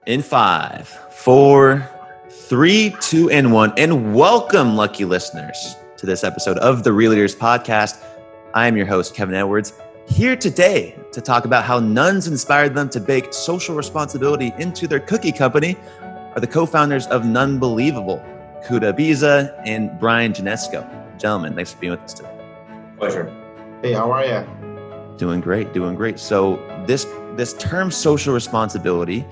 In 5, 4, 3, 2, and 1. And welcome, lucky listeners, to this episode of the Real Leaders Podcast. I am your host, Kevin Edwards, here today to talk about how nuns inspired them to bake social responsibility into their cookie company are the co-founders of Nunbelievable, Kuda Biza and Brian Janesco. Gentlemen, thanks for being with us today. Pleasure. Hey, how are you? Doing great, doing great. So this term social responsibility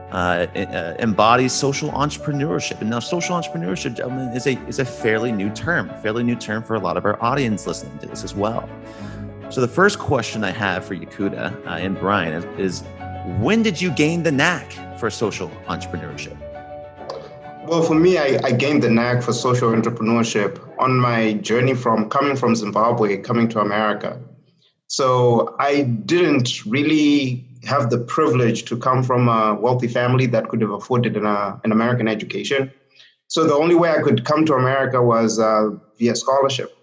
embodies social entrepreneurship. And now social entrepreneurship, gentlemen, is a fairly new term for a lot of our audience listening to this as well. So the first question I have for you, Kuda and Brian, is when did you gain the knack for social entrepreneurship? Well, for me, I gained the knack for social entrepreneurship on my journey from coming from Zimbabwe, coming to America. So I didn't really have the privilege to come from a wealthy family that could have afforded an American education. So the only way I could come to America was via scholarship.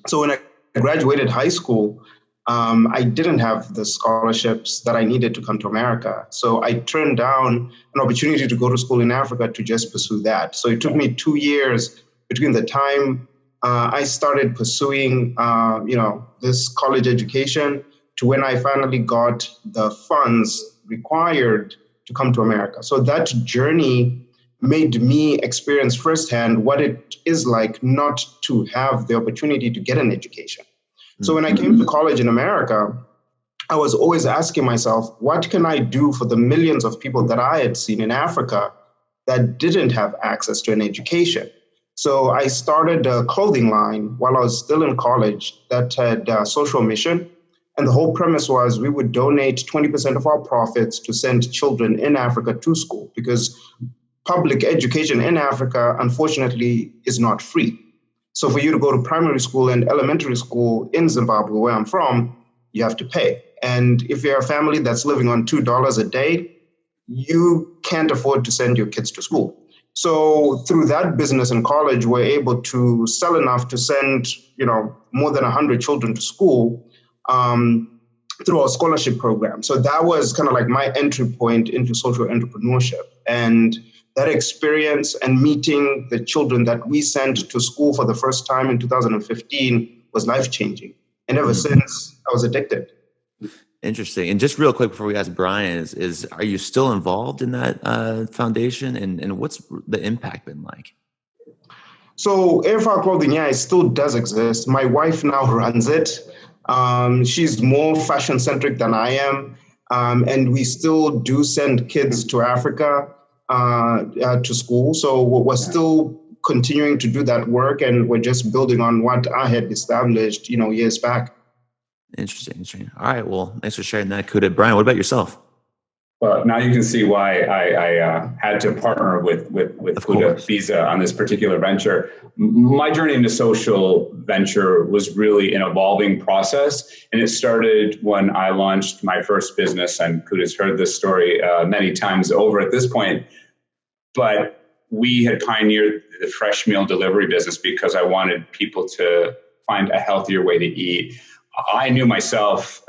So when I graduated high school, I didn't have the scholarships that I needed to come to America. So I turned down an opportunity to go to school in Africa to just pursue that. So it took me 2 years between the time I started pursuing, this college education to when I finally got the funds required to come to America. So that journey made me experience firsthand what it is like not to have the opportunity to get an education. So when I came to college in America, I was always asking myself, what can I do for the millions of people that I had seen in Africa that didn't have access to an education? So I started a clothing line while I was still in college that had a social mission. And the whole premise was we would donate 20% of our profits to send children in Africa to school because public education in Africa, unfortunately, is not free. So for you to go to primary school and elementary school in Zimbabwe, where I'm from, you have to pay. And if you're a family that's living on $2 a day, you can't afford to send your kids to school. So through that business in college, we're able to sell enough to send, more than 100 children to school through our scholarship program. So that was kind of like my entry point into social entrepreneurship. And that experience and meeting the children that we sent to school for the first time in 2015 was life-changing. And ever since, I was addicted. Interesting. And just real quick before we ask Brian, is are you still involved in that foundation? And what's the impact been like? So AFR Clothing, it still does exist. My wife now runs it. She's more fashion-centric than I am. And we still do send kids to Africa to school. So we're still continuing to do that work, and we're just building on what I had established, years back. Interesting. All right. Well, thanks for sharing that, Kuda. Brian, what about yourself? Well, now you can see why I had to partner with Kuda Biza on this particular venture. My journey into social venture was really an evolving process, and it started when I launched my first business. And Kuda's heard this story many times over at this point, but we had pioneered the fresh meal delivery business because I wanted people to find a healthier way to eat. I knew myself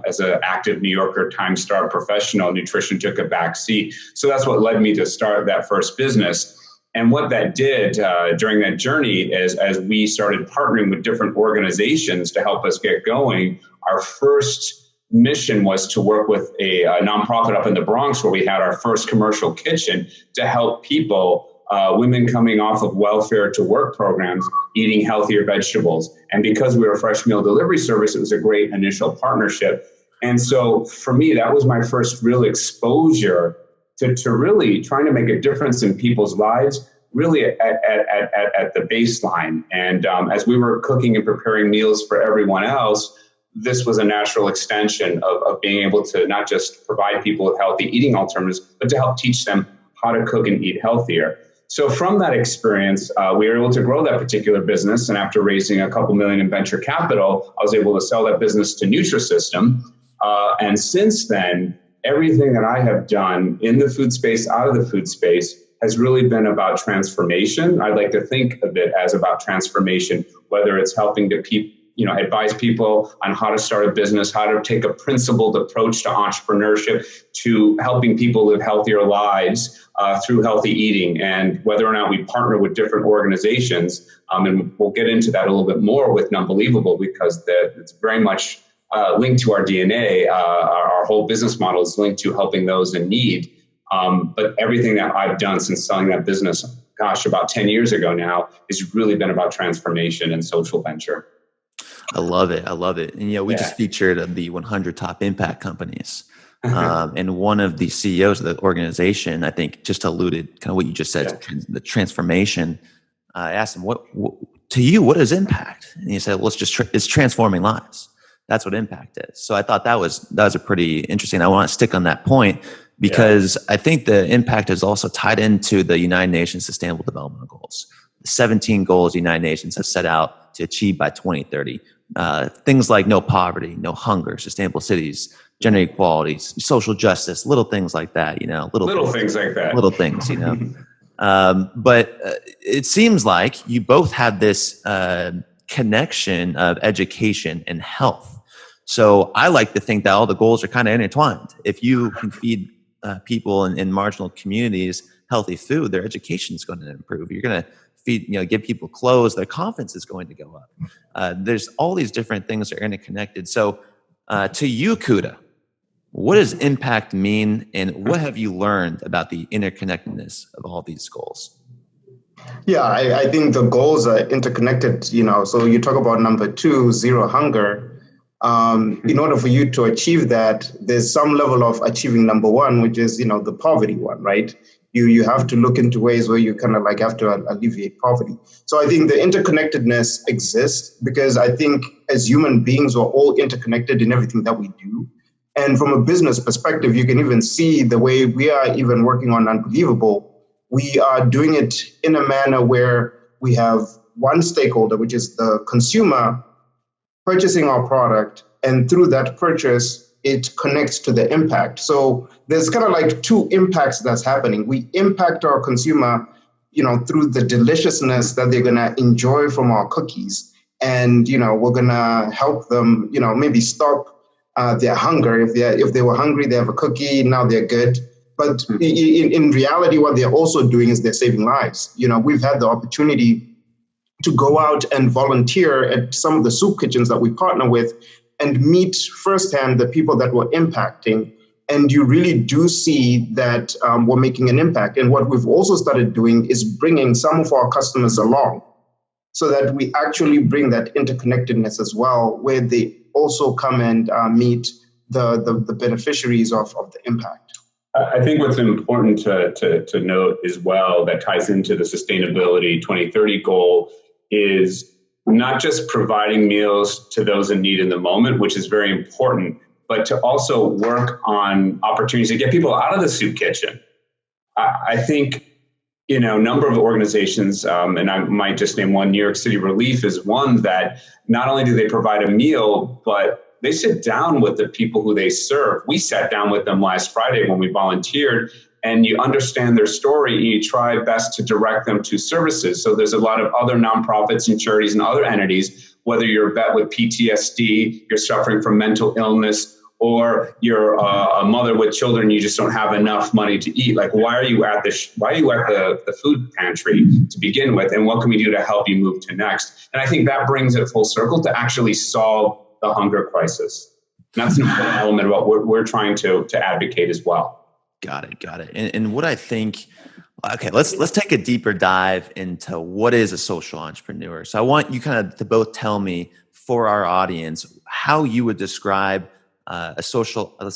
as an active New Yorker, time-starved professional, nutrition took a back seat. So that's what led me to start that first business. And what that did during that journey is as we started partnering with different organizations to help us get going, our first mission was to work with a nonprofit up in the Bronx where we had our first commercial kitchen to help people, women coming off of welfare to work programs, eating healthier vegetables. And because we were a fresh meal delivery service, it was a great initial partnership. And so for me, that was my first real exposure to really trying to make a difference in people's lives, really at the baseline. And as we were cooking and preparing meals for everyone else, this was a natural extension of being able to not just provide people with healthy eating alternatives, but to help teach them how to cook and eat healthier. So from that experience, we were able to grow that particular business. And after raising a couple million in venture capital, I was able to sell that business to Nutrisystem. And since then, everything that I have done in the food space, out of the food space, has really been about transformation. I'd like to think of it as about transformation, whether it's helping to advise people on how to start a business, how to take a principled approach to entrepreneurship, to helping people live healthier lives through healthy eating, and whether or not we partner with different organizations. And we'll get into that a little bit more with Nunbelievable, because it's very much linked to our DNA. Our whole business model is linked to helping those in need. But everything that I've done since selling that business, about 10 years ago now, has really been about transformation and social venture. I love it. And, we just featured the 100 top impact companies. And one of the CEOs of the organization, I think, just alluded kind of what you just said, the transformation. I asked him, what to you, what is impact? And he said, well, it's transforming lives. That's what impact is. So I thought that was a pretty interesting. I want to stick on that point, because I think the impact is also tied into the United Nations Sustainable Development Goals. The 17 goals the United Nations have set out to achieve by 2030. Things like no poverty, no hunger, sustainable cities, gender equality, social justice, little things like that, little things like that. Little things, But it seems like you both have this connection of education and health. So I like to think that all the goals are kind of intertwined. If you can feed people in marginal communities healthy food, their education is going to improve. You're going to feed, give people clothes, their confidence is going to go up. There's all these different things that are interconnected. So to you, Kuda, what does impact mean, and what have you learned about the interconnectedness of all these goals? Yeah, I think the goals are interconnected, so you talk about number 2, zero hunger. In order for you to achieve that, there's some level of achieving number 1, which is, the poverty one, right? You have to look into ways where you kind of like have to alleviate poverty. So I think the interconnectedness exists because I think as human beings, we're all interconnected in everything that we do. And from a business perspective, you can even see the way we are even working on Nunbelievable. We are doing it in a manner where we have one stakeholder, which is the consumer, purchasing our product, and through that purchase, it connects to the impact. So there's kind of like 2 impacts that's happening. We impact our consumer, through the deliciousness that they're gonna enjoy from our cookies, and we're gonna help them, maybe stop their hunger. If they were hungry, they have a cookie, now they're good. But in reality, what they're also doing is they're saving lives. We've had the opportunity to go out and volunteer at some of the soup kitchens that we partner with and meet firsthand the people that we're impacting. And you really do see that we're making an impact. And what we've also started doing is bringing some of our customers along so that we actually bring that interconnectedness as well, where they also come and meet the beneficiaries of the impact. I think what's important to note as well that ties into the Sustainability 2030 goal is not just providing meals to those in need in the moment, which is very important, but to also work on opportunities to get people out of the soup kitchen. I think, a number of organizations, and I might just name one, New York City Relief is one that not only do they provide a meal, but they sit down with the people who they serve. We sat down with them last Friday when we volunteered, and you understand their story and you try best to direct them to services. So there's a lot of other nonprofits and charities and other entities, whether you're a vet with PTSD, you're suffering from mental illness, or you're a mother with children, you just don't have enough money to eat. Like, why are you at the food pantry to begin with? And what can we do to help you move to next? And I think that brings it full circle to actually solve the hunger crisis. And that's an important element about what we're trying to advocate as well. Got it. And what I think, okay, let's take a deeper dive into what is a social entrepreneur. So I want you kind of to both tell me, for our audience, how you would describe let's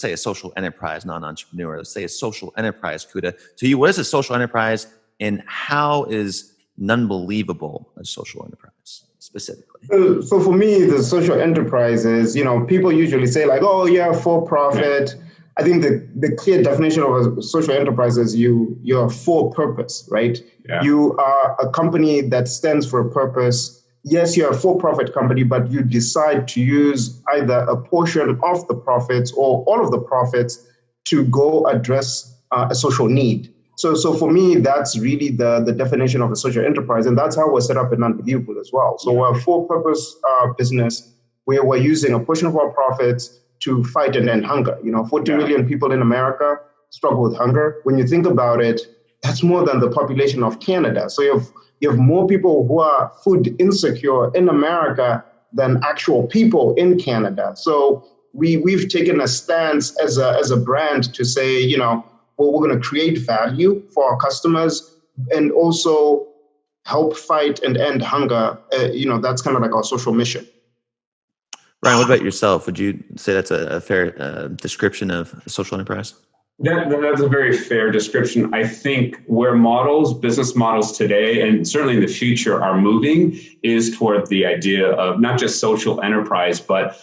say a social enterprise, not an entrepreneur. Let's say a social enterprise, Kuda. To you, what is a social enterprise, and how is Nunbelievable a social enterprise specifically? So for me, the social enterprise is, people usually say like, oh yeah, for profit. Yeah. I think the clear definition of a social enterprise is you're for purpose, right? Yeah. You are a company that stands for a purpose. Yes, you're a for-profit company, but you decide to use either a portion of the profits or all of the profits to go address a social need. So for me, that's really the definition of a social enterprise. And that's how we're set up in Nunbelievable as well. So we're a for-purpose business where we're using a portion of our profits to fight and end hunger. 40 million people in America struggle with hunger. When you think about it, that's more than the population of Canada. So you have more people who are food insecure in America than actual people in Canada. So we've taken a stance as a brand to say, we're going to create value for our customers and also help fight and end hunger. That's kind of like our social mission. Ryan, what about yourself? Would you say that's a fair description of social enterprise? That's a very fair description. I think where business models today, and certainly in the future, are moving is toward the idea of not just social enterprise, but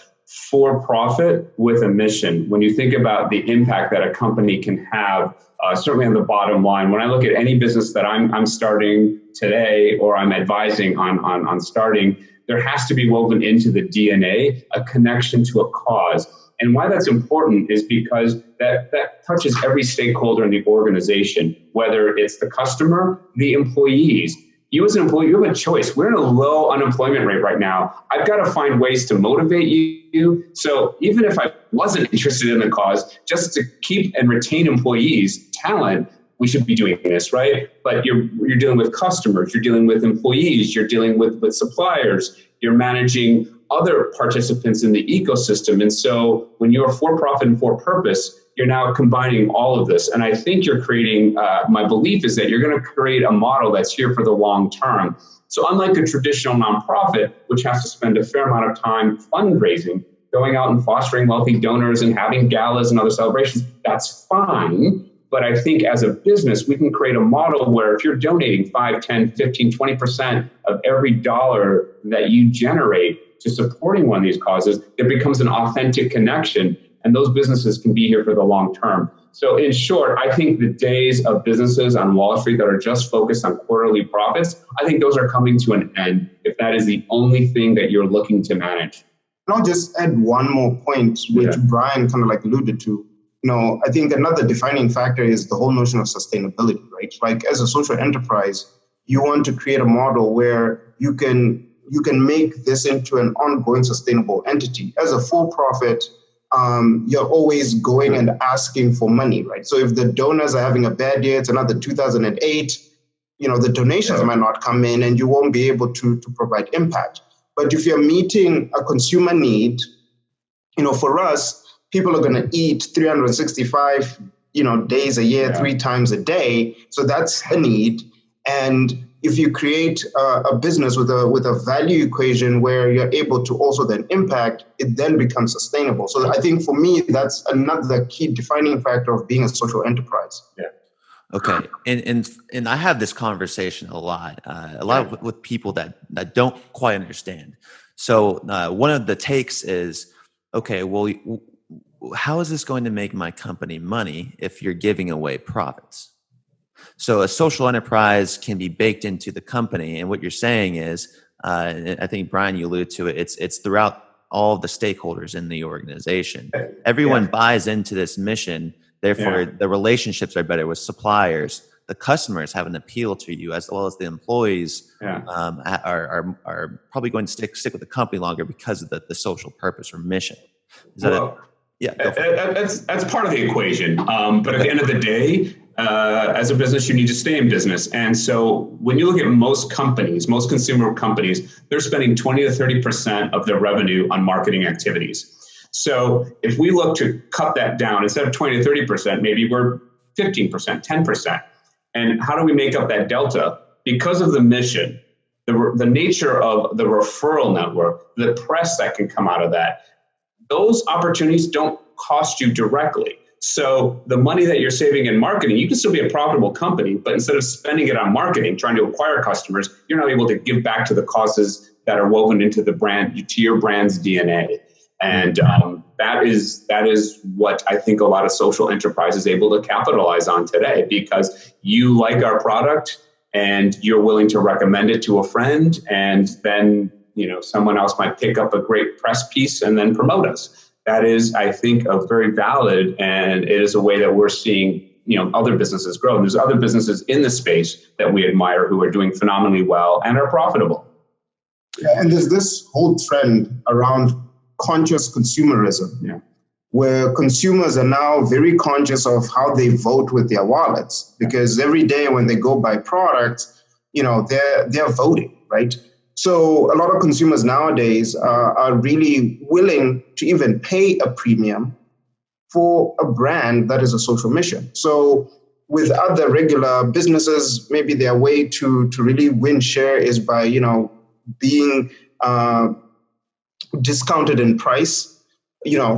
for profit with a mission. When you think about the impact that a company can have, certainly on the bottom line, when I look at any business that I'm starting today or I'm advising on starting, there has to be woven into the DNA a connection to a cause. And why that's important is because that touches every stakeholder in the organization, whether it's the customer, the employees. You as an employee, you have a choice. We're in a low unemployment rate right now. I've got to find ways to motivate you. So even if I wasn't interested in the cause, just to keep and retain employees, talent, we should be doing this, right? But you're dealing with customers, you're dealing with employees, you're dealing with suppliers, you're managing other participants in the ecosystem. And so when you're for profit and for purpose, you're now combining all of this. And I think you're creating, my belief is that you're going to create a model that's here for the long term. So unlike a traditional nonprofit, which has to spend a fair amount of time fundraising, going out and fostering wealthy donors and having galas and other celebrations, that's fine. But I think as a business, we can create a model where if you're donating 5, 10, 15, 20% of every dollar that you generate to supporting one of these causes, it becomes an authentic connection. And those businesses can be here for the long term. So in short, I think the days of businesses on Wall Street that are just focused on quarterly profits, I think those are coming to an end if that is the only thing that you're looking to manage. And I'll just add one more point, which Brian kind of like alluded to. I think another defining factor is the whole notion of sustainability, right? Like as a social enterprise, you want to create a model where you can make this into an ongoing sustainable entity. As a for-profit, you're always going and asking for money, right? So if the donors are having a bad year, it's another 2008, the donations might not come in and you won't be able to provide impact. But if you're meeting a consumer need, for us, people are going to eat 365, days a year, 3 times a day. So that's a need. And if you create a business with a value equation where you're able to also then impact, it then becomes sustainable. So I think for me, that's another key defining factor of being a social enterprise. Yeah. Okay. And I have this conversation a lot with people that don't quite understand. So one of the takes is, okay, well, how is this going to make my company money if you're giving away profits? So a social enterprise can be baked into the company. And what you're saying is, I think, Brian, you alluded to it, it's throughout all of the stakeholders in the organization. Everyone buys into this mission. Therefore, the relationships are better with suppliers. The customers have an appeal to you, as well as the employees are probably going to stick with the company longer because of the social purpose or mission. Is that that's part of the equation. But at the end of the day, as a business, you need to stay in business. And so when you look at most companies, most consumer companies, they're spending 20 to 30% of their revenue on marketing activities. So if we look to cut that down, instead of 20 to 30%, maybe we're 15%, 10%. And how do we make up that delta? Because of the mission, the nature of the referral network, the press that can come out of that, those opportunities don't cost you directly. So the money that you're saving in marketing, you can still be a profitable company, but instead of spending it on marketing, trying to acquire customers, you're not able to give back to the causes that are woven into the brand, to your brand's DNA. And that is what I think a lot of social enterprise is able to capitalize on today, because you like our product and you're willing to recommend it to a friend, and then someone else might pick up a great press piece and then promote us. That is, I think, a very valid, and it is a way that we're seeing, other businesses grow. And there's other businesses in the space that we admire who are doing phenomenally well and are profitable. Yeah, and there's this whole trend around conscious consumerism. Yeah. Where consumers are now very conscious of how they vote with their wallets, because every day when they go buy products, they're voting, right? So a lot of consumers nowadays are really willing to even pay a premium for a brand that is a social mission. So with other regular businesses, maybe their way to really win share is by, being discounted in price.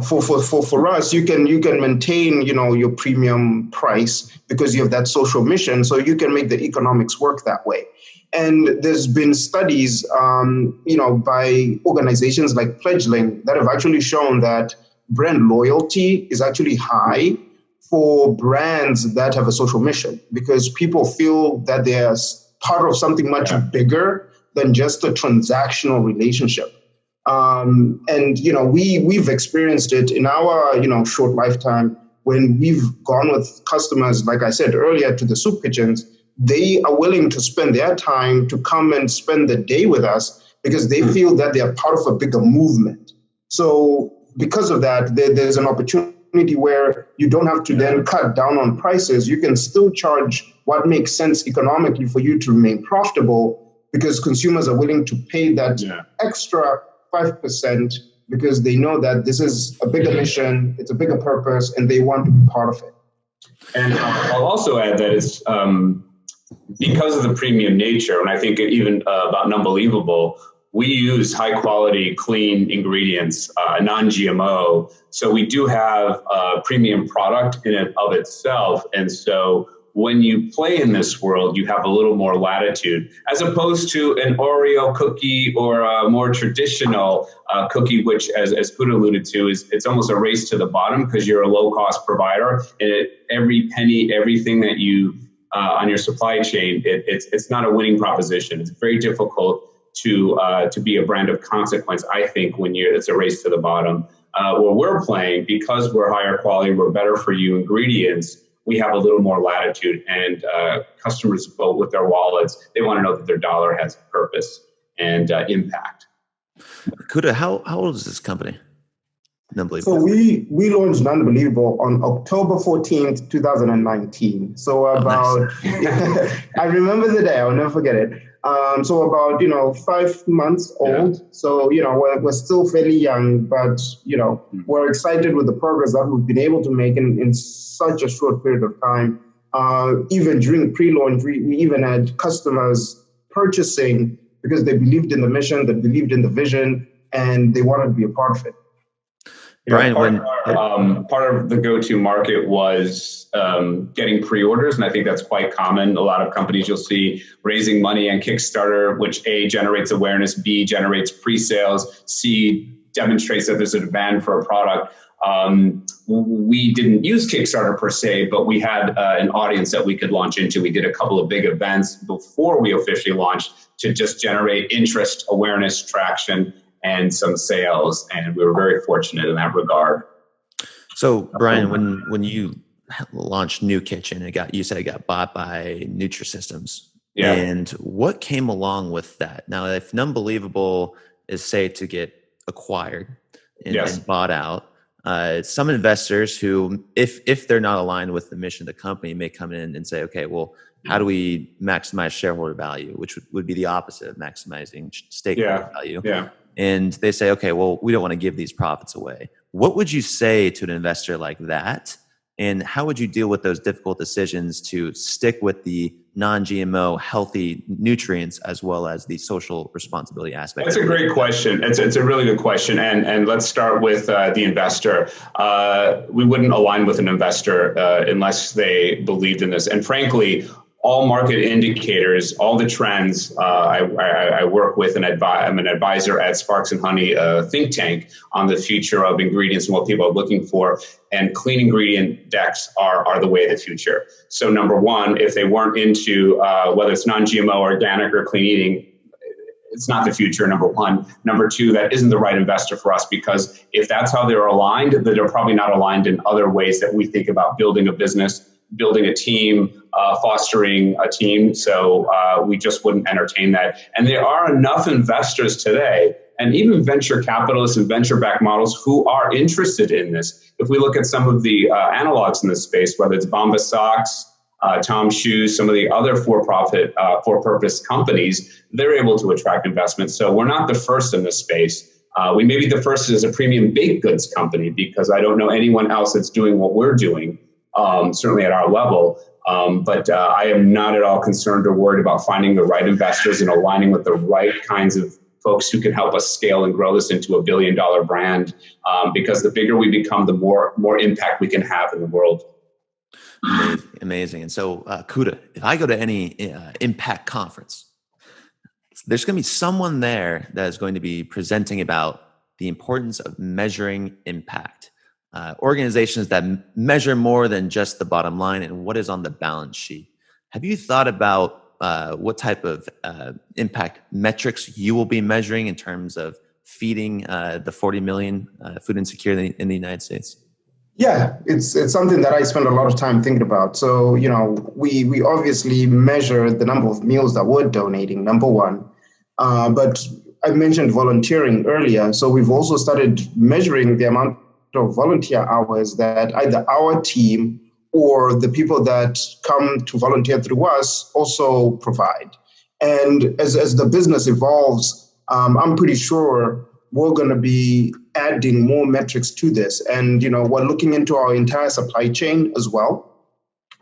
For us, you can maintain, your premium price because you have that social mission. So you can make the economics work that way. And there's been studies, by organizations like Pledgelink that have actually shown that brand loyalty is actually high for brands that have a social mission, because people feel that they're part of something much bigger than just a transactional relationship. We've experienced it in our, short lifetime when we've gone with customers, like I said earlier, to the soup kitchens. They are willing to spend their time to come and spend the day with us because they feel that they are part of a bigger movement. So because of that, there's an opportunity where you don't have to then cut down on prices. You can still charge what makes sense economically for you to remain profitable, because consumers are willing to pay that extra 5% because they know that this is a bigger mission, it's a bigger purpose, and they want to be part of it. And I'll also add that it's because of the premium nature, and I think even about Nunbelievable, we use high quality, clean ingredients, non-GMO. So we do have a premium product in and of itself. And so when you play in this world, you have a little more latitude, as opposed to an Oreo cookie or a more traditional cookie, which, as Kuda alluded to, it's almost a race to the bottom because you're a low-cost provider. And every penny, everything that you on your supply chain, it's not a winning proposition. It's very difficult to be a brand of consequence, I think, when it's a race to the bottom. Where we're playing, because we're higher quality, we're better for you ingredients, we have a little more latitude, and customers vote with their wallets. They want to know that their dollar has purpose and impact. Kuda, how old is this company? Nunbelievable. So we launched Nunbelievable on October 14th, 2019. So about, I remember the day, I'll never forget it. So about, 5 months old. Yeah. So, we're still fairly young, but, we're excited with the progress that we've been able to make in such a short period of time. Even during pre-launch, we even had customers purchasing because they believed in the mission, they believed in the vision, and they wanted to be a part of it. Brian, part of the go-to market was getting pre-orders, and I think that's quite common. A lot of companies you'll see raising money on Kickstarter, which A, generates awareness, B, generates pre-sales, C, demonstrates that there's a demand for a product. We didn't use Kickstarter per se, but we had an audience that we could launch into. We did a couple of big events before we officially launched to just generate interest, awareness, traction, and some sales, and we were very fortunate in that regard. So, Brian, when you launched New Kitchen, you said it got bought by Nutrisystems. Yeah. And what came along with that? Now, if Nunbelievable is say to get acquired and bought out, some investors who, if they're not aligned with the mission of the company, may come in and say, okay, well, how do we maximize shareholder value, which would be the opposite of maximizing stakeholder value? Yeah. And they say, okay, well, we don't want to give these profits away. What would you say to an investor like that? And how would you deal with those difficult decisions to stick with the non-GMO healthy nutrients as well as the social responsibility aspect? That's a great question. It's a really good question. And let's start with the investor. We wouldn't align with an investor unless they believed in this. And frankly, all market indicators, all the trends, I work with I'm an advisor at Sparks and Honey, a think tank on the future of ingredients and what people are looking for. And clean ingredient decks are the way of the future. So number one, if they weren't into whether it's non-GMO, organic, or clean eating, it's not the future, number one. Number two, that isn't the right investor for us, because if that's how they're aligned, then they're probably not aligned in other ways that we think about building a business, building a team, fostering a team. So we just wouldn't entertain that. And there are enough investors today, and even venture capitalists and venture-backed models who are interested in this. If we look at some of the analogs in this space, whether it's Bombas Socks, Tom Shoes, some of the other for-profit, for-purpose companies, they're able to attract investment. So we're not the first in this space. We may be the first as a premium baked goods company, because I don't know anyone else that's doing what we're doing, certainly at our level. But I am not at all concerned or worried about finding the right investors and aligning with the right kinds of folks who can help us scale and grow this into a billion-dollar brand. Because the bigger we become, the more impact we can have in the world. Amazing. And so, Kuda, if I go to any impact conference, there's going to be someone there that is going to be presenting about the importance of measuring impact. Organizations that measure more than just the bottom line and what is on the balance sheet. Have you thought about what type of impact metrics you will be measuring in terms of feeding the 40 million food insecure in the United States? Yeah, it's something that I spend a lot of time thinking about. So, we obviously measure the number of meals that we're donating, number one. But I mentioned volunteering earlier. So we've also started measuring the amount of volunteer hours that either our team or the people that come to volunteer through us also provide. And as the business evolves, I'm pretty sure we're going to be adding more metrics to this. And, we're looking into our entire supply chain as well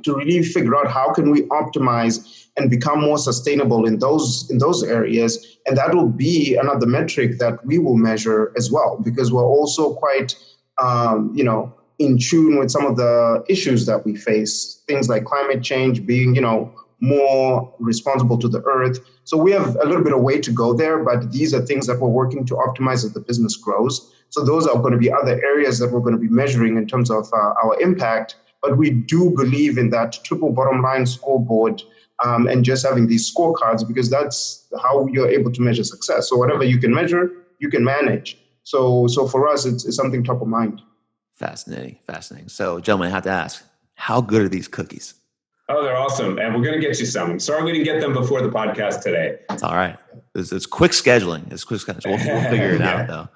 to really figure out how can we optimize and become more sustainable in those areas. And that will be another metric that we will measure as well, because we're also quite, in tune with some of the issues that we face, things like climate change, being, more responsible to the earth. So we have a little bit of way to go there, but these are things that we're working to optimize as the business grows. So those are going to be other areas that we're going to be measuring in terms of our impact. But we do believe in that triple bottom line scoreboard and just having these scorecards, because that's how you're able to measure success. So whatever you can measure, you can manage. So for us, it's something top of mind. Fascinating. So, gentlemen, I have to ask, how good are these cookies? Oh, they're awesome. And we're going to get you some. I'm sorry we didn't get them before the podcast today. It's all right. It's quick scheduling. We'll figure it out, though.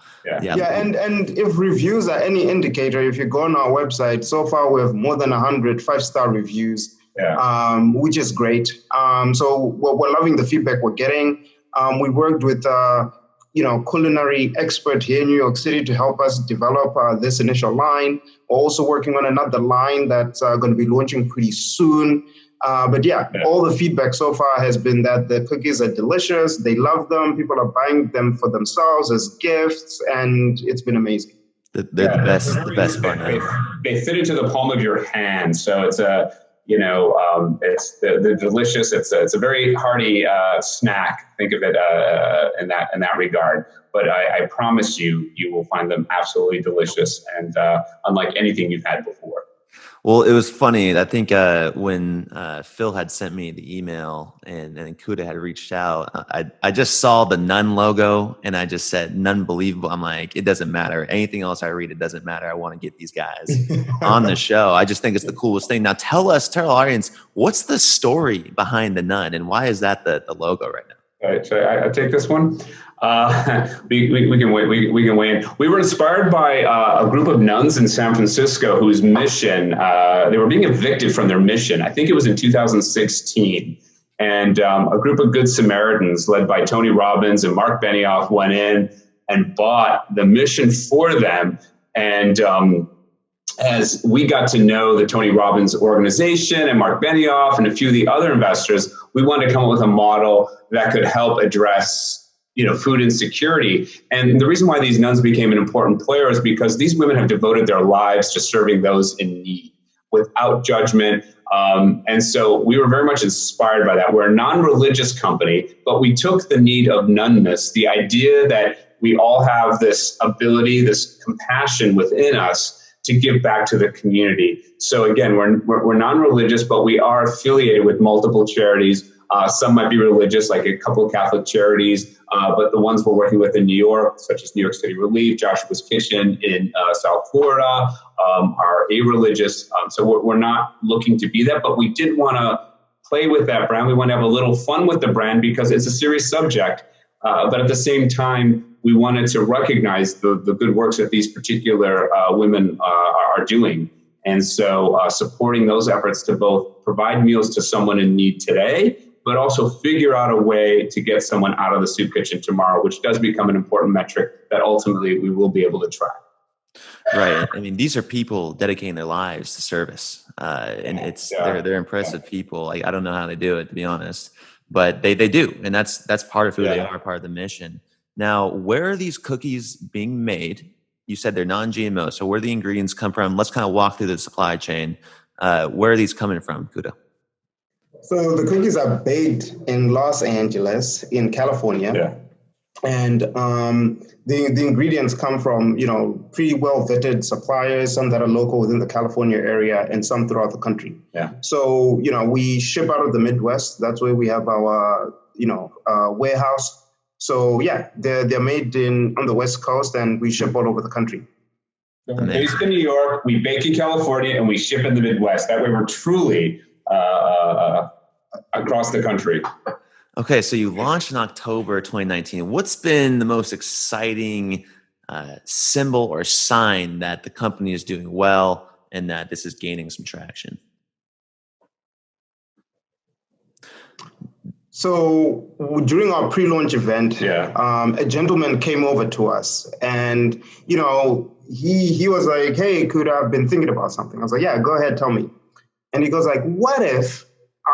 Yeah. And if reviews are any indicator, if you go on our website, so far we have more than 100 5-star reviews, which is great. So we're loving the feedback we're getting. We worked with culinary expert here in New York City to help us develop this initial line. We're also working on another line that's going to be launching pretty soon. But all the feedback so far has been that the cookies are delicious. They love them. People are buying them for themselves as gifts, and it's been amazing. They're the best part. They fit into the palm of your hand. So it's they're delicious. It's a very hearty snack. Think of it in that regard. But I promise you will find them absolutely delicious and unlike anything you've had before. Well, it was funny. I think when Phil had sent me the email and Kuda had reached out, I just saw the Nun logo and I just said Nunbelievable. I'm like, it doesn't matter. Anything else I read, it doesn't matter. I want to get these guys on the show. I just think it's the coolest thing. Now tell our audience, what's the story behind the Nun and why is that the logo right now? All right, so I take this one. We can weigh in. We were inspired by a group of nuns in San Francisco whose mission, they were being evicted from their mission. I think it was in 2016. And a group of Good Samaritans led by Tony Robbins and Mark Benioff went in and bought the mission for them. And as we got to know the Tony Robbins organization and Mark Benioff and a few of the other investors, we wanted to come up with a model that could help address food insecurity. And the reason why these nuns became an important player is because these women have devoted their lives to serving those in need without judgment. And so we were very much inspired by that. We're a non-religious company, but we took the need of nunness, the idea that we all have this ability, this compassion within us to give back to the community. So again, we're non-religious, but we are affiliated with multiple charities. Some might be religious, like a couple of Catholic charities, but the ones we're working with in New York, such as New York City Relief, Joshua's Kitchen in South Florida, are a-religious. So we're not looking to be that, but we did want to play with that brand. We want to have a little fun with the brand because it's a serious subject. But at the same time, we wanted to recognize the good works that these particular women are doing. And so supporting those efforts to both provide meals to someone in need today, but also figure out a way to get someone out of the soup kitchen tomorrow, which does become an important metric that ultimately we will be able to track. Right. I mean, these are people dedicating their lives to service, and they're impressive people. Like, I don't know how they do it, to be honest, but they do, and that's part of who they are, part of the mission. Now, where are these cookies being made? You said they're non-GMO, so where do the ingredients come from? Let's kind of walk through the supply chain. Where are these coming from, Kuda? So the cookies are baked in Los Angeles, in California. Yeah. And the ingredients come from, pretty well vetted suppliers, some that are local within the California area and some throughout the country. Yeah. So, we ship out of the Midwest. That's where we have our, warehouse. So yeah, they're made on the West Coast and we ship all over the country. So we're based in New York, we bake in California, and we ship in the Midwest. That way we're truly across the country. Okay, so you launched in October 2019. What's been the most exciting symbol or sign that the company is doing well and that this is gaining some traction? So during our pre-launch event, a gentleman came over to us and, he was like, "Hey, Kuda, I've been thinking about something." I was like, "Yeah, go ahead, tell me." And he goes like, "What if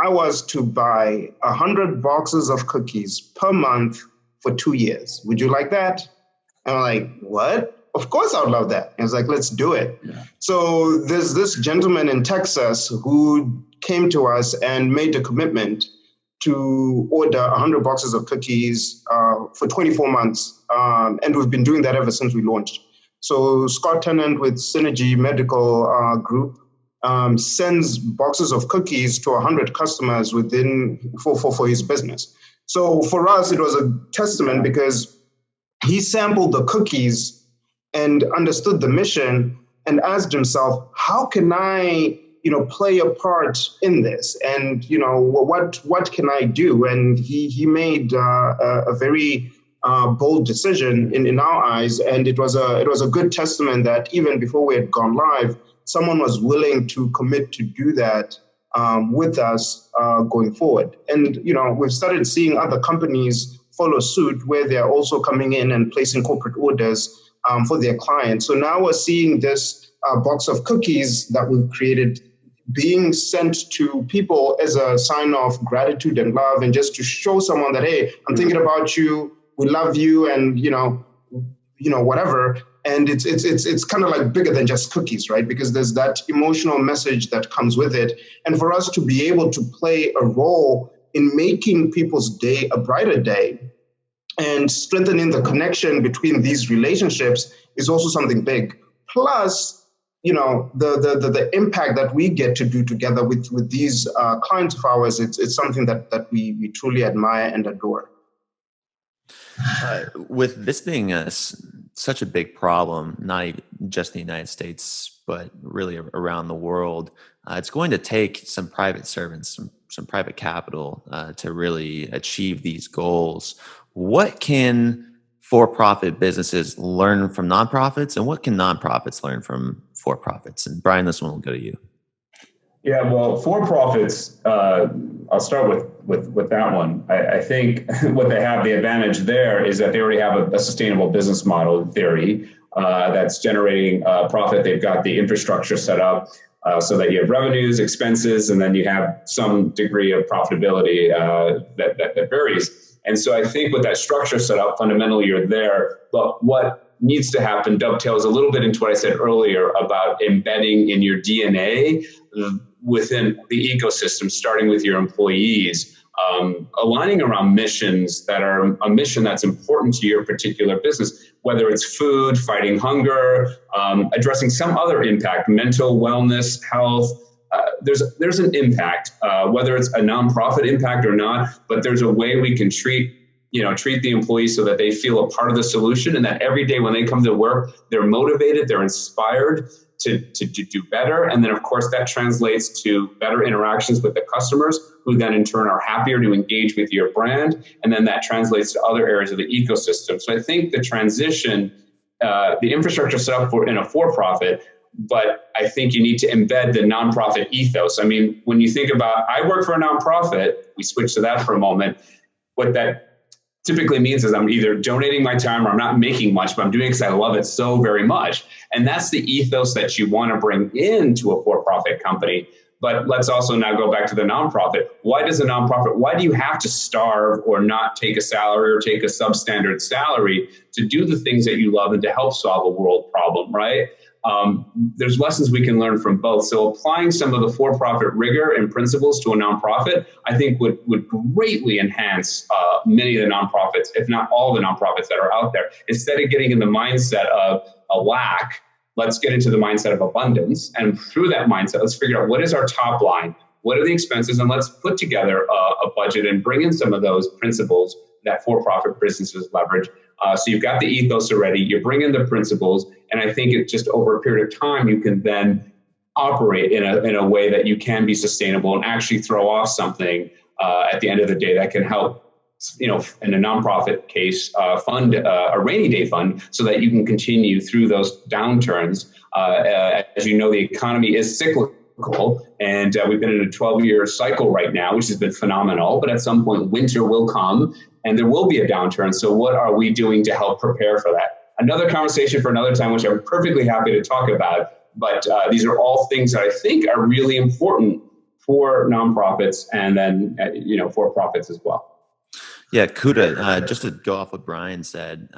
I was to buy 100 boxes of cookies per month for 2 years? Would you like that?" And I'm like, "What? Of course I would love that." And I was like, "Let's do it." Yeah. So there's this gentleman in Texas who came to us and made a commitment to order 100 boxes of cookies for 24 months. And we've been doing that ever since we launched. So Scott Tennant with Synergy Medical Group sends boxes of cookies to 100 customers for his business. So for us, it was a testament because he sampled the cookies and understood the mission and asked himself, how can I, play a part in this? And, what can I do? And he made a very bold decision in our eyes. And it was a good testament that even before we had gone live, someone was willing to commit to do that with us going forward. And, we've started seeing other companies follow suit where they're also coming in and placing corporate orders for their clients. So now we're seeing this box of cookies that we've created being sent to people as a sign of gratitude and love, and just to show someone that, hey, I'm thinking about you, we love you, and, whatever. And it's kind of like bigger than just cookies, right? Because there's that emotional message that comes with it. And for us to be able to play a role in making people's day a brighter day and strengthening the connection between these relationships is also something big. Plus, the impact that we get to do together with these clients of ours, it's something that we truly admire and adore. With this being such a big problem, not even just in the United States, but really around the world, it's going to take some private servants, some private capital to really achieve these goals. What can for-profit businesses learn from nonprofits, and what can nonprofits learn from for-profits? And Brian, this one will go to you. Yeah, well, for-profits, I'll start with that one. I think what they have, the advantage there is that they already have a sustainable business model in theory that's generating profit. They've got the infrastructure set up so that you have revenues, expenses, and then you have some degree of profitability that varies. And so I think with that structure set up, fundamentally you're there. But what needs to happen dovetails a little bit into what I said earlier about embedding in your DNA within the ecosystem, starting with your employees, aligning around missions that are a mission that's important to your particular business, whether it's food, fighting hunger, addressing some other impact, mental wellness, health. There's an impact, whether it's a nonprofit impact or not, but there's a way we can treat the employees so that they feel a part of the solution, and that every day when they come to work, they're motivated, they're inspired, to do better. And then, of course, that translates to better interactions with the customers, who then in turn are happier to engage with your brand. And then that translates to other areas of the ecosystem. So I think the transition, the infrastructure set up in a for-profit, but I think you need to embed the nonprofit ethos. I mean, when you think about, I work for a nonprofit, we switch to that for a moment. What that typically means is I'm either donating my time or I'm not making much, but I'm doing it because I love it so very much. And that's the ethos that you want to bring into a for-profit company. But let's also now go back to the nonprofit. Why do you have to starve or not take a salary or take a substandard salary to do the things that you love and to help solve a world problem, right? There's lessons we can learn from both. So applying some of the for-profit rigor and principles to a nonprofit, I think would greatly enhance many of the nonprofits, if not all the nonprofits that are out there. Instead of getting in the mindset of a lack, let's get into the mindset of abundance. And through that mindset, let's figure out what is our top line, what are the expenses, and let's put together a budget and bring in some of those principles that for-profit businesses leverage. So you've got the ethos already, you bring in the principles, and I think it just over a period of time, you can then operate in a way that you can be sustainable and actually throw off something at the end of the day that can help, in a nonprofit case, fund a rainy day fund so that you can continue through those downturns. As you know, the economy is cyclical, and we've been in a 12-year cycle right now, which has been phenomenal. But at some point, winter will come and there will be a downturn. So what are we doing to help prepare for that? Another conversation for another time, which I'm perfectly happy to talk about. But these are all things that I think are really important for nonprofits and then, for-profits as well. Yeah, Kuda, just to go off what Brian said,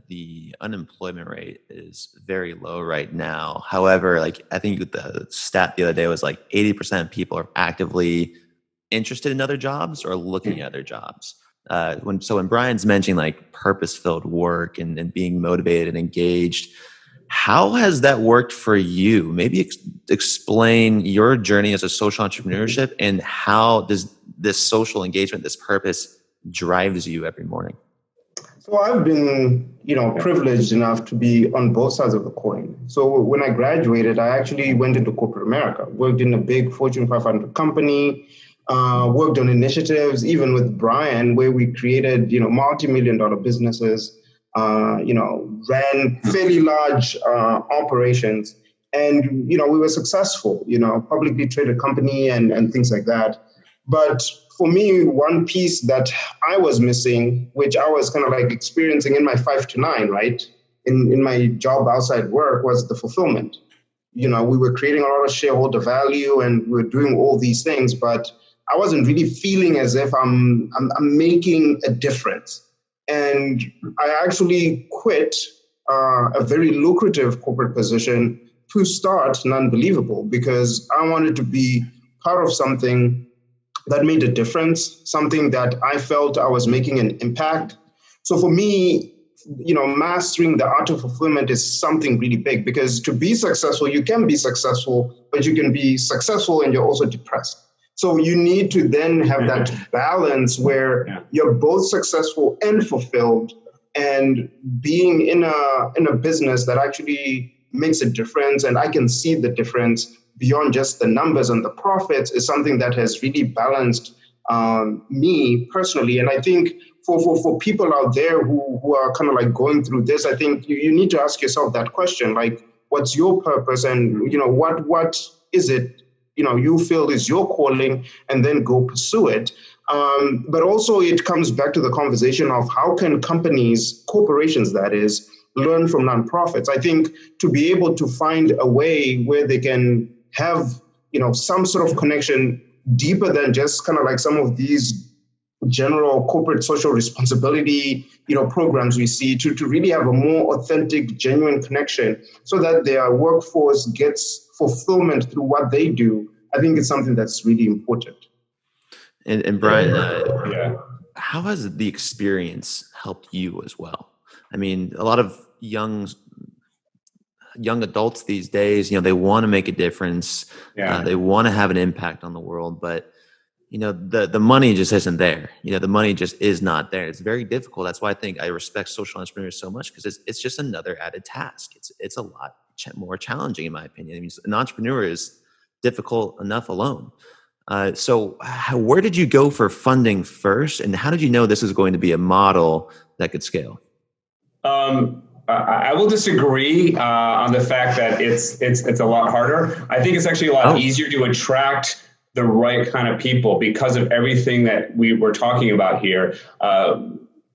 the unemployment rate is very low right now. However, I think the stat the other day was 80% of people are actively interested in other jobs or looking at other jobs. When Brian's mentioning purpose-filled work and being motivated and engaged, how has that worked for you? Maybe explain your journey as a social entrepreneurship and how does this social engagement, this purpose, drives you every morning? So I've been, privileged enough to be on both sides of the coin. So when I graduated, I actually went into corporate America, worked in a big Fortune 500 company, worked on initiatives, even with Brian, where we created, multi-million-dollar businesses, ran fairly large operations. And, we were successful, publicly traded company and things like that. But for me, one piece that I was missing, which I was kind of experiencing in my 5 to 9, right, in my job outside work, was the fulfillment. We were creating a lot of shareholder value and we were doing all these things, but I wasn't really feeling as if I'm making a difference. And I actually quit a very lucrative corporate position to start Nunbelievable because I wanted to be part of something that made a difference, something that I felt I was making an impact. So for me, mastering the art of fulfillment is something really big because to be successful, you can be successful, but you can be successful and you're also depressed. So you need to then have that balance where you're both successful and fulfilled, and being in a business that actually makes a difference and I can see the difference beyond just the numbers and the profits is something that has really balanced me personally. And I think for people out there who are kind of going through this, I think you need to ask yourself that question, what's your purpose and, what is it, you feel is your calling, and then go pursue it. But also it comes back to the conversation of how can companies, corporations that is, learn from nonprofits. I think to be able to find a way where they can have, some sort of connection deeper than just kind of some of these general corporate social responsibility, programs we see to really have a more authentic, genuine connection so that their workforce gets fulfillment through what they do. I think it's something that's really important. And Brian, how has the experience helped you as well? I mean, a lot of young adults these days, they want to make a difference. They want to have an impact on the world, but the money just isn't there. The money just is not there. It's very difficult. That's why I think I respect social entrepreneurs so much, because it's just another added task. It's a lot more challenging, in my opinion. I mean, an entrepreneur is difficult enough alone. So where did you go for funding first, and how did you know this was going to be a model that could scale? I will disagree on the fact that it's a lot harder. I think it's actually a lot easier to attract the right kind of people because of everything that we were talking about here.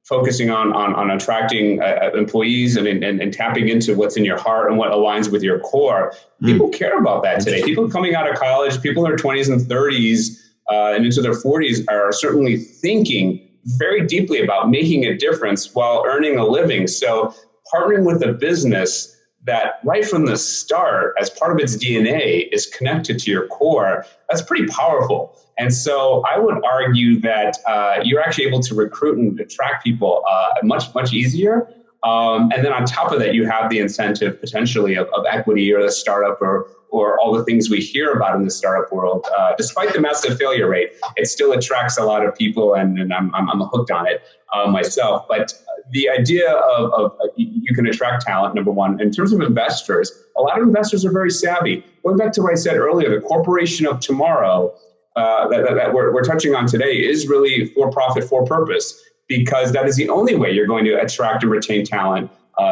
Focusing on attracting employees and tapping into what's in your heart and what aligns with your core. People care about that today. People coming out of college, people in their 20s and 30s and into their 40s are certainly thinking very deeply about making a difference while earning a living. So partnering with a business that right from the start, as part of its DNA, is connected to your core, that's pretty powerful. And so I would argue that you're actually able to recruit and attract people much, much easier. And then on top of that, you have the incentive potentially of equity or the startup or all the things we hear about in the startup world. Despite the massive failure rate, it still attracts a lot of people, and I'm hooked on it myself. But the idea of you can attract talent, number one. In terms of investors, a lot of investors are very savvy. Going back to what I said earlier, the corporation of tomorrow that we're touching on today is really for profit, for purpose, because that is the only way you're going to attract and retain talent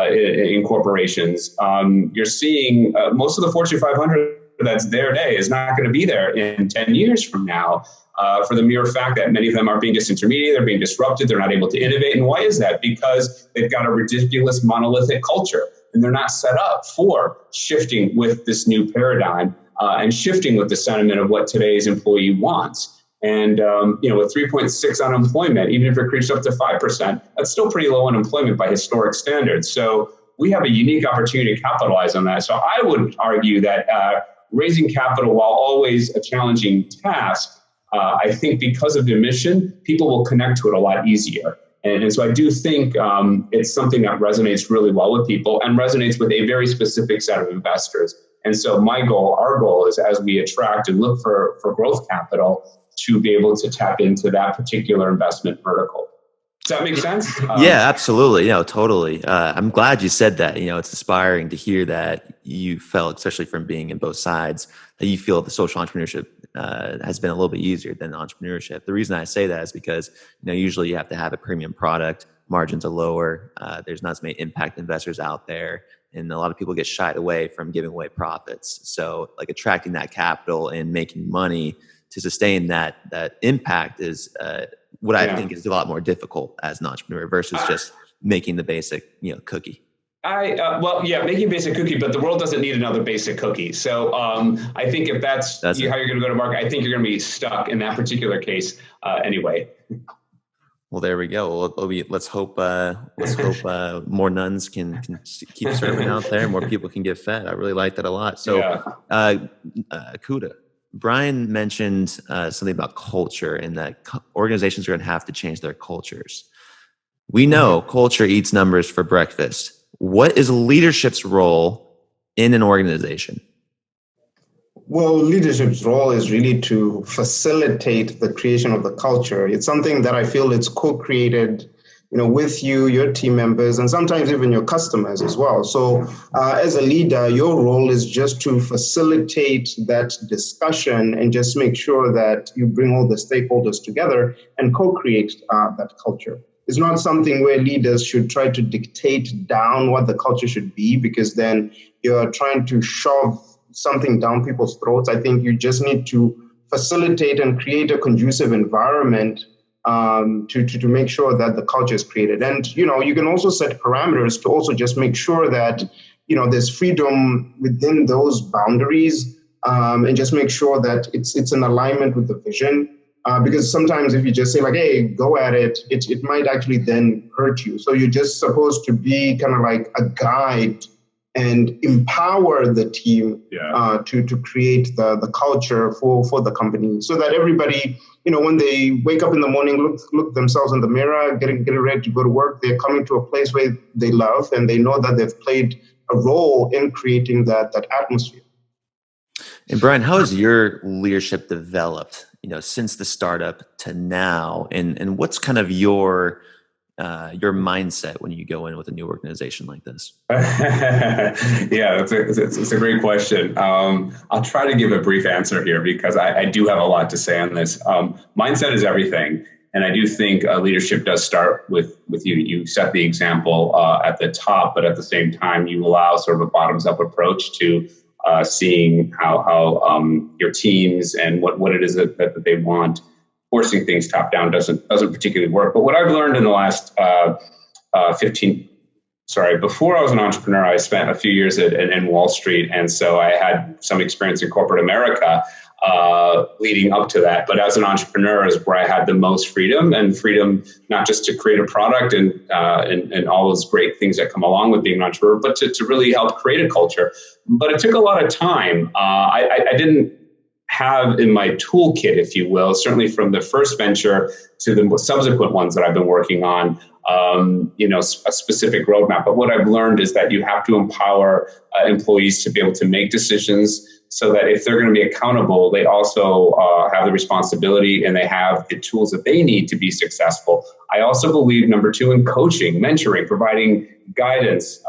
in corporations. You're seeing most of the Fortune 500 that's there today is not going to be there in 10 years from now for the mere fact that many of them are being disintermediated, they're being disrupted, they're not able to innovate. And why is that? Because they've got a ridiculous monolithic culture and they're not set up for shifting with this new paradigm and shifting with the sentiment of what today's employee wants. And, with 3.6 unemployment, even if it creeps up to 5%, that's still pretty low unemployment by historic standards. So we have a unique opportunity to capitalize on that. So I would argue that raising capital, while always a challenging task, I think because of the mission, people will connect to it a lot easier. And so I do think it's something that resonates really well with people and resonates with a very specific set of investors. And so our goal is, as we attract and look for growth capital, to be able to tap into that particular investment vertical. Does that make sense? Yeah, absolutely. Totally. I'm glad you said that. It's inspiring to hear that you felt, especially from being in both sides, that you feel the social entrepreneurship has been a little bit easier than entrepreneurship. The reason I say that is because, usually you have to have a premium product, margins are lower, there's not as many impact investors out there, and a lot of people get shied away from giving away profits. So like attracting that capital and making money to sustain that impact is what I think is a lot more difficult as an entrepreneur versus just making the basic, cookie. Making basic cookie, but the world doesn't need another basic cookie. So I think if that's how you're going to go to market, I think you're going to be stuck in that particular case anyway. Well, there we go. Let's hope more nuns can keep serving out there. More people can get fed. I really like that a lot. So, Kuda. Brian mentioned something about culture and that organizations are going to have to change their cultures. We know culture eats numbers for breakfast. What is leadership's role in an organization? Well, leadership's role is really to facilitate the creation of the culture. It's something that I feel it's co-created with you, your team members, and sometimes even your customers as well. So as a leader, your role is just to facilitate that discussion and just make sure that you bring all the stakeholders together and co-create that culture. It's not something where leaders should try to dictate down what the culture should be, because then you're trying to shove something down people's throats. I think you just need to facilitate and create a conducive environment to make sure that the culture is created. And, you can also set parameters to also just make sure that, there's freedom within those boundaries and just make sure that it's in alignment with the vision. Because sometimes if you just say like, hey, go at it, it might actually then hurt you. So you're just supposed to be kind of like a guide and empower the team to create the culture for the company, so that everybody, when they wake up in the morning, look themselves in the mirror, getting ready to go to work, they're coming to a place where they love and they know that they've played a role in creating that atmosphere. And Brian, how has your leadership developed, since the startup to now? And what's kind of your your mindset when you go in with a new organization like this? Yeah, it's a great question. I'll try to give a brief answer here because I do have a lot to say on this. Mindset is everything. And I do think leadership does start with you. You set the example at the top, but at the same time, you allow sort of a bottoms-up approach to seeing how your teams and what it is that they want. Forcing things top down doesn't particularly work. But what I've learned in the last before I was an entrepreneur, I spent a few years in Wall Street. And so I had some experience in corporate America leading up to that. But as an entrepreneur is where I had the most freedom, and freedom not just to create a product and all those great things that come along with being an entrepreneur, but to really help create a culture. But it took a lot of time. I didn't have in my toolkit, if you will, certainly from the first venture to the subsequent ones that I've been working on, a specific roadmap. But what I've learned is that you have to empower employees to be able to make decisions so that if they're going to be accountable, they also have the responsibility and they have the tools that they need to be successful. I also believe, number two, in coaching, mentoring, providing guidance,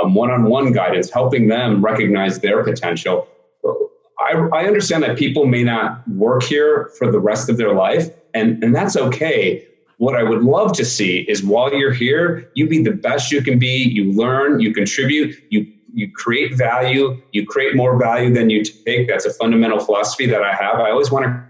one-on-one guidance, helping them recognize their potential. I understand that people may not work here for the rest of their life, and that's okay. What I would love to see is while you're here, you be the best you can be, you learn, you contribute, you create value, you create more value than you take. That's a fundamental philosophy that I have. I always want to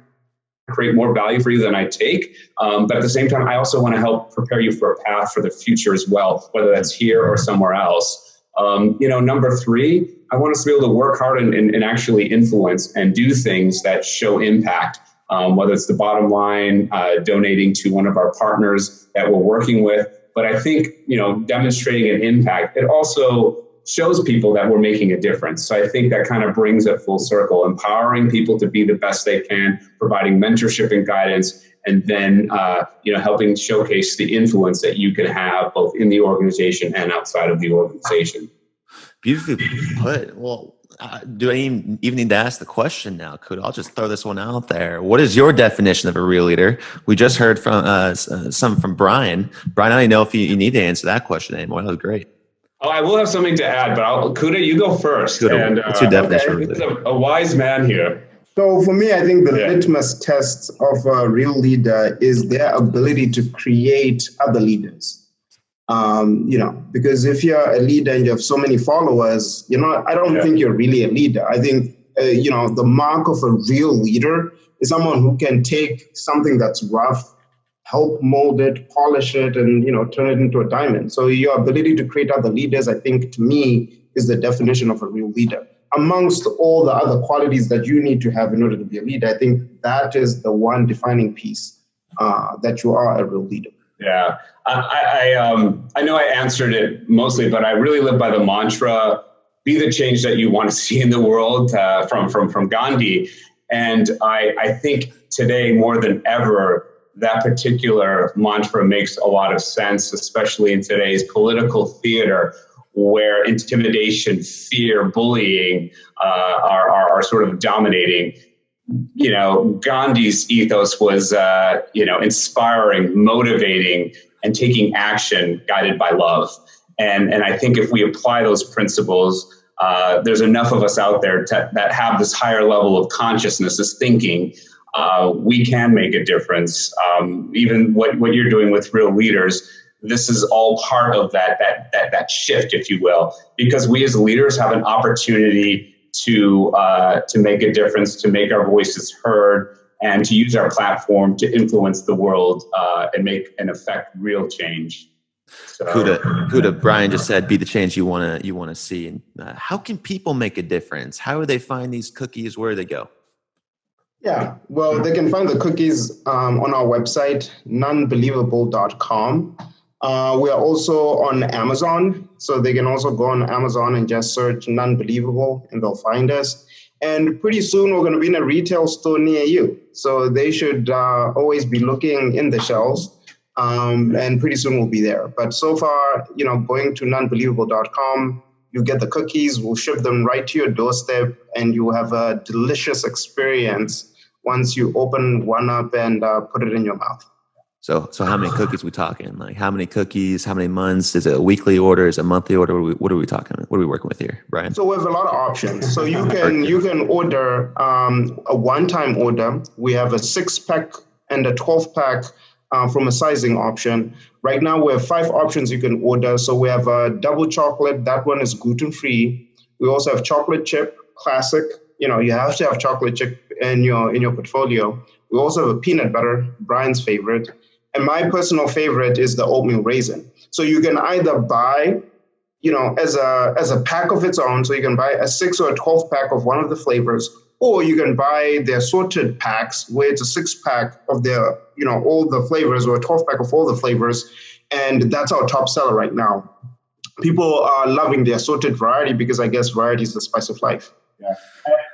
create more value for you than I take. But at the same time, I also want to help prepare you for a path for the future as well, whether that's here or somewhere else. Number three, I want us to be able to work hard and actually influence and do things that show impact, whether it's the bottom line, donating to one of our partners that we're working with. But I think, demonstrating an impact, it also shows people that we're making a difference. So I think that kind of brings it full circle, empowering people to be the best they can, providing mentorship and guidance, and then, helping showcase the influence that you can have both in the organization and outside of the organization. Beautifully put. Well, do I even need to ask the question now? I'll just throw this one out there. What is your definition of a real leader? We just heard from some from Brian. Brian, I don't know if you need to answer that question anymore. That was great. Oh, I will have something to add, but Kuda, you go first. Kuda, what's your definition? He's a wise man here. So for me, I think the litmus test of a real leader is their ability to create other leaders. Because if you're a leader and you have so many followers, I don't think you're really a leader. I think, the mark of a real leader is someone who can take something that's rough, help mold it, polish it, and, turn it into a diamond. So your ability to create other leaders, I think, to me, is the definition of a real leader. Amongst all the other qualities that you need to have in order to be a leader, I think that is the one defining piece that you are a real leader. Yeah, I know I answered it mostly, but I really live by the mantra, be the change that you want to see in the world, from Gandhi. And I think today more than ever, that particular mantra makes a lot of sense, especially in today's political theater, where intimidation, fear, bullying are sort of dominating. Gandhi's ethos was, inspiring, motivating, and taking action guided by love. And I think if we apply those principles, there's enough of us out there that have this higher level of consciousness, this thinking. We can make a difference. Even what you're doing with real leaders, this is all part of that shift, if you will, because we as leaders have an opportunity to make a difference, to make our voices heard, and to use our platform to influence the world and make and affect real change. So, Kuda, Brian just said, "Be the change you want to see." And how can people make a difference? How do they find these cookies? Where do they go? Yeah, well, they can find the cookies on our website, nunbelievable.com. We are also on Amazon, so they can also go on Amazon and just search Nunbelievable and they'll find us. And pretty soon we're going to be in a retail store near you. So they should always be looking in the shelves and pretty soon we'll be there. But so far, going to nunbelievable.com, you get the cookies, we'll ship them right to your doorstep and you will have a delicious experience once you open one up and put it in your mouth. So how many cookies we talking? Like how many cookies, how many months? Is it a weekly order? Is it a monthly order? What are we talking about? What are we working with here, Brian? So we have a lot of options. So you can order a one-time order. We have a 6-pack and a 12-pack from a sizing option. Right now we have 5 options you can order. So we have a double chocolate. That one is gluten-free. We also have chocolate chip, classic. You have to have chocolate chip in your portfolio. We also have a peanut butter, Brian's favorite. And my personal favorite is the oatmeal raisin. So you can either buy, as a pack of its own. So you can buy a 6 or a 12 pack of one of the flavors, or you can buy the assorted packs where it's a 6-pack of all the flavors, or a 12-pack of all the flavors. And that's our top seller right now. People are loving the assorted variety because I guess variety is the spice of life. Yeah.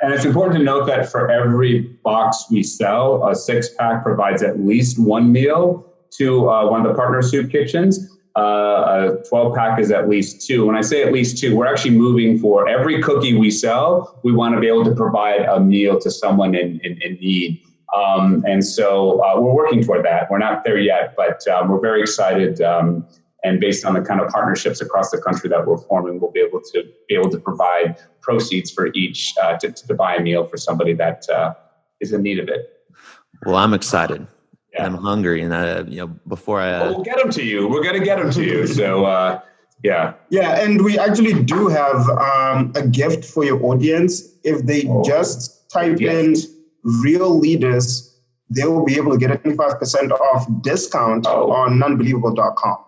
And it's important to note that for every box we sell, a 6-pack provides at least one meal to one of the partner soup kitchens. A 12-pack is at least 2. When I say at least 2, we're actually moving for every cookie we sell. We want to be able to provide a meal to someone in need. And so we're working toward that. We're not there yet, but we're very excited. And based on the kind of partnerships across the country that we're forming, we'll be able to provide proceeds for each to buy a meal for somebody that is in need of it. Well, I'm excited. Yeah. I'm hungry, and before we'll get them to you. We're going to get them to you. So yeah. Yeah, and we actually do have a gift for your audience. If they just type in Real Leaders, they will be able to get a 25% off discount on nunbelievable.com.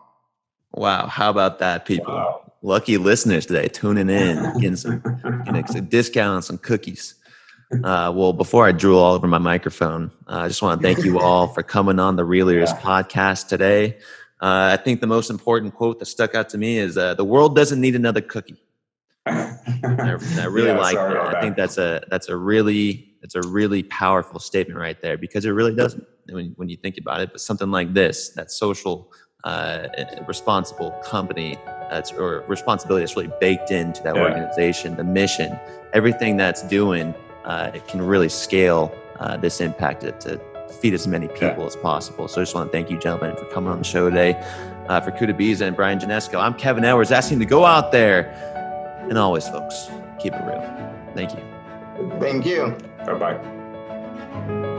Wow, how about that, people? Wow. Lucky listeners today tuning in, getting some discounts on cookies. Well, before I drool all over my microphone, I just want to thank you all for coming on the Real Leaders podcast today. I think the most important quote that stuck out to me is the world doesn't need another cookie. I really like that. I think that's a really powerful statement right there, because it really doesn't when you think about it. But something like this, that social responsible company or responsibility that's really baked into that organization, the mission, everything that's doing, it can really scale this impact to feed as many people as possible. So I just want to thank you, gentlemen, for coming on the show today. For Kuda Biza and Brian Janesco, I'm Kevin Edwards, asking you to go out there and always, folks, keep it real. Thank you. Thank you. Bye-bye.